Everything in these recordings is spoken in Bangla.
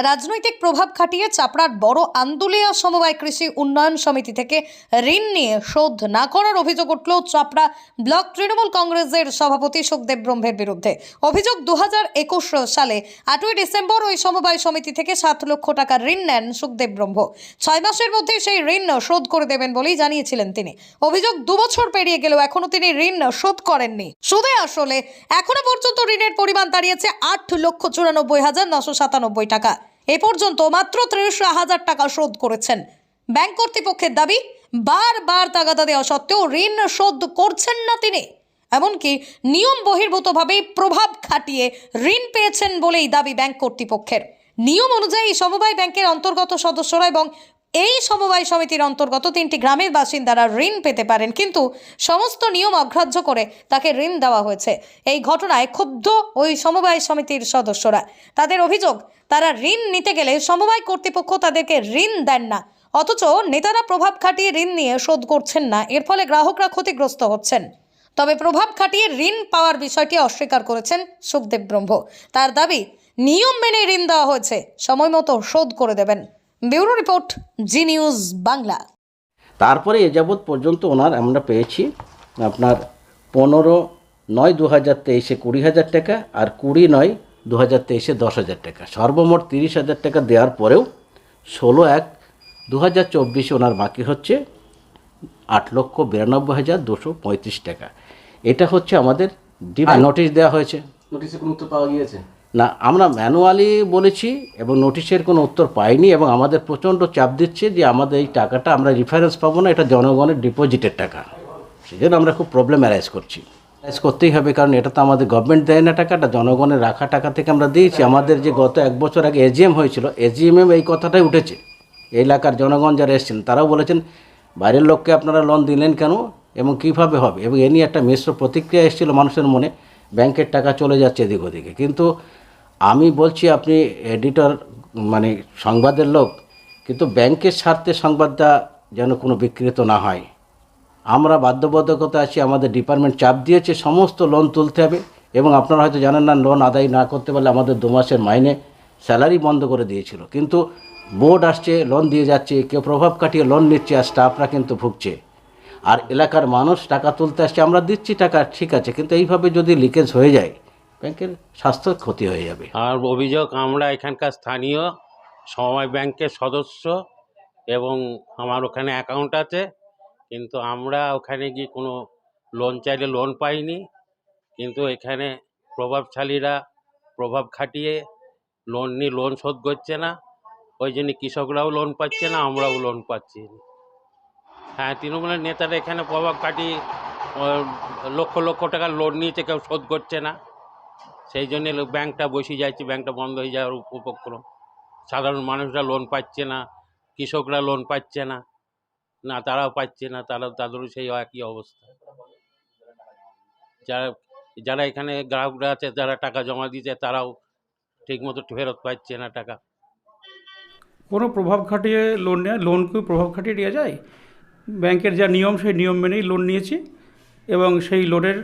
রাজনৈতিক প্রভাব খাটিয়ে চাপড়ার বড় আন্দুলিয়া সমবায় কৃষি উন্নয়ন সমিতি থেকে ঋণ নিয়ে শোধ না করার অভিযোগ উঠল চাপড়া ব্লক তৃণমূল কংগ্রেসের সভাপতি সুখদেব ব্রহ্মের বিরুদ্ধে। অভিযোগ 2021 সালে 8ই ডিসেম্বর ওই সমবায় সমিতি থেকে 7 লক্ষ টাকা ঋণ নেন সুখদেব ব্রহ্ম। 6 মাসের মধ্যে সেই ঋণ শোধ করে দেবেন বলেই জানিয়েছিলেন তিনি। অভিযোগ 2 বছর পেরিয়ে গেলেও এখনো তিনি ঋণ শোধ করেননি। সুদে আসলে এখনো পর্যন্ত ঋণের পরিমাণ দাঁড়িয়েছে 8,94,997 টাকা। এ পর্যন্ত মাত্র 30,000 টাকা শোধ করেছেন। ব্যাংক কর্তৃপক্ষের দাবি, বারবার তাগাদা দেওয়া সত্ত্বেও ঋণ শোধ করছেন না তিনি। এমনকি নিয়ম বহির্ভূতভাবে প্রভাব খাটিয়ে ঋণ পেয়েছেন বলেই দাবি ব্যাংক কর্তৃপক্ষের। নিয়ম অনুযায়ী সমবায় ব্যাংকের অন্তর্গত সদস্যরা এবং এই সমবায় সমিতির অন্তর্গত 3টি গ্রামের বাসিন্দারা ঋণ পেতে পারেন, কিন্তু সমস্ত নিয়ম অগ্রাহ্য করে তাকে ঋণ দেওয়া হয়েছে। এই ঘটনায় ক্ষুব্ধ ওই সমবায় সমিতির সদস্যরা। তাদের অভিযোগ, তারা ঋণ নিতে গেলে সমবায় কর্তৃপক্ষ তাদেরকে ঋণ দেন না, অথচ নেতারা প্রভাব খাটিয়ে ঋণ নিয়ে শোধ করছেন না। এর ফলে গ্রাহকরা ক্ষতিগ্রস্ত হচ্ছেন। তবে প্রভাব খাটিয়ে ঋণ পাওয়ার বিষয়টি অস্বীকার করেছেন সুখদেব ব্রহ্ম। তার দাবি, নিয়ম মেনে ঋণ দেওয়া হয়েছে, সময় মতো শোধ করে দেবেন। ব্যুরো রিপোর্ট, জি নিউজ বাংলা। তারপরে এ যাবৎ পর্যন্ত ওনার আমরা পেয়েছি আপনার 15/9/2023 20,000 টাকা আর 20/9/2023 10,000 টাকা, সর্বমোট 30,000 টাকা দেওয়ার পরেও 16/1/2024 ওনার বাকি হচ্ছে 8,92,235 টাকা। এটা হচ্ছে আমাদের নোটিশ দেওয়া হয়েছে। নোটিশে কোনো উত্তর পাওয়া গিয়েছে না, আমরা ম্যানুয়ালি বলেছি এবং নোটিশের কোনো উত্তর পাইনি এবং আমাদের প্রচণ্ড চাপ দিচ্ছে যে আমাদের এই টাকাটা আমরা রেফারেন্স পাবো না, এটা জনগণের ডিপোজিটের টাকা। সেই জন্য আমরা খুব প্রবলেম অ্যারাইজ করতেই হবে, কারণ এটা তো আমাদের গভর্নমেন্ট দেয় না, টাকাটা জনগণের রাখা টাকা থেকে আমরা দিয়েছি। আমাদের যে গত 1 বছর আগে এজিএম হয়েছিল, এজিএমএ এই কথাটাই উঠেছে। এই এলাকার জনগণ যারা এসেছেন তারাও বলেছেন বাইরের লোককে আপনারা লোন দিলেন কেন এবং কীভাবে হবে, এবং এ নিয়ে একটা মিশ্র প্রতিক্রিয়া এসেছিলো মানুষের মনে, ব্যাংকের টাকা চলে যাচ্ছে এদিক ওদিকে। কিন্তু আমি বলছি, আপনি এডিটর মানে সংবাদের লোক, কিন্তু ব্যাংকের স্বার্থে সংবাদটা যেন কোনো বিকৃত না হয়। আমরা বাধ্যবাধকতা আছি, আমাদের ডিপার্টমেন্ট চাপ দিয়েছে সমস্ত লোন তুলতে হবে, এবং আপনারা হয়তো জানেন না, লোন আদায় না করতে পারলে আমাদের 2 মাসের মাইনে স্যালারি বন্ধ করে দিয়েছিল। কিন্তু বোর্ড আসছে, লোন দিয়ে যাচ্ছে, কেউ প্রভাব খাটিয়ে লোন নিচ্ছে আর স্টাফরা কিন্তু ভুগছে। আর এলাকার মানুষ টাকা তুলতে আসছে, আমরা দিচ্ছি টাকা, ঠিক আছে, কিন্তু এইভাবে যদি লিকেজ হয়ে যায় ব্যাংকের স্বাস্থ্য ক্ষতি হয়ে যাবে। আর অভিযোগ, আমরা এখানকার স্থানীয় সমবায় ব্যাংকের সদস্য এবং আমার ওখানে অ্যাকাউন্ট আছে, কিন্তু আমরা ওখানে গিয়ে কোনো লোন চাইলে লোন পাইনি। কিন্তু এখানে প্রভাবশালীরা প্রভাব খাটিয়ে লোন নিয়ে লোন শোধ করছে না, ওই জন্য কৃষকরাও লোন পাচ্ছে না, আমরাও লোন পাচ্ছি না। হ্যাঁ, তৃণমূলের নেতারা এখানে প্রভাব খাটিয়ে লক্ষ লক্ষ টাকার লোন নিয়েছে, কেউ শোধ করছে না। সেই জন্য ব্যাংকটা বসে যাচ্ছে, ব্যাংকটা বন্ধ হয়ে যাওয়ার উপক্রম। সাধারণ মানুষরা লোন পাচ্ছে না, কৃষকরা লোন পাচ্ছে না, না তারাও পাচ্ছে না, তাদেরও সেই একই অবস্থা। যারা এখানে গ্রাহকরা আছে, যারা টাকা জমা দিয়েছে, তারাও ঠিকমতো ফেরত পাচ্ছে না টাকা। কোনো প্রভাব খাটিয়ে লোন নেওয়া, লোনকে প্রভাব খাটিয়ে নেওয়া যায়? ব্যাংকের যা নিয়ম, সেই নিয়ম মেনেই লোন নিয়েছি এবং সেই লোনের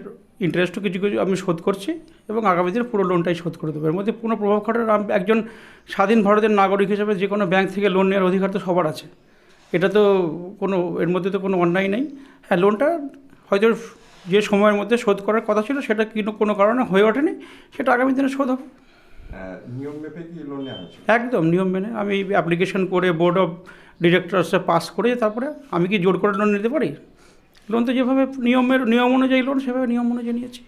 ইন্টারেস্টও কিছু কিছু আমি শোধ করছি এবং আগামী দিনে পুরো লোনটাই শোধ করে দেবো। এর মধ্যে কোনো প্রভাব খাটার, একজন স্বাধীন ভারতের নাগরিক হিসেবে যে কোনো ব্যাংক থেকে লোন নেওয়ার অধিকার তো সবার আছে। এটা তো কোনো, এর মধ্যে তো কোনো অন্যায় নেই। হ্যাঁ, লোনটা হয়তো যে সময়ের মধ্যে শোধ করার কথা ছিল সেটা কোনো কারণে হয়ে ওঠেনি, সেটা আগামী দিনে শোধ হবে। নিয়ম মেপে কি লোন নেওয়া হয়েছে? একদম নিয়ম মেনে আমি অ্যাপ্লিকেশন করে বোর্ড অফ ডিরেক্টরসে পাস করে, তারপরে আমি কি জোর করে লোন নিতে পারি? লোন তো যেভাবে নিয়ম অনুযায়ী লোন, সেভাবে নিয়ম অনুযায়ী নিয়েছি।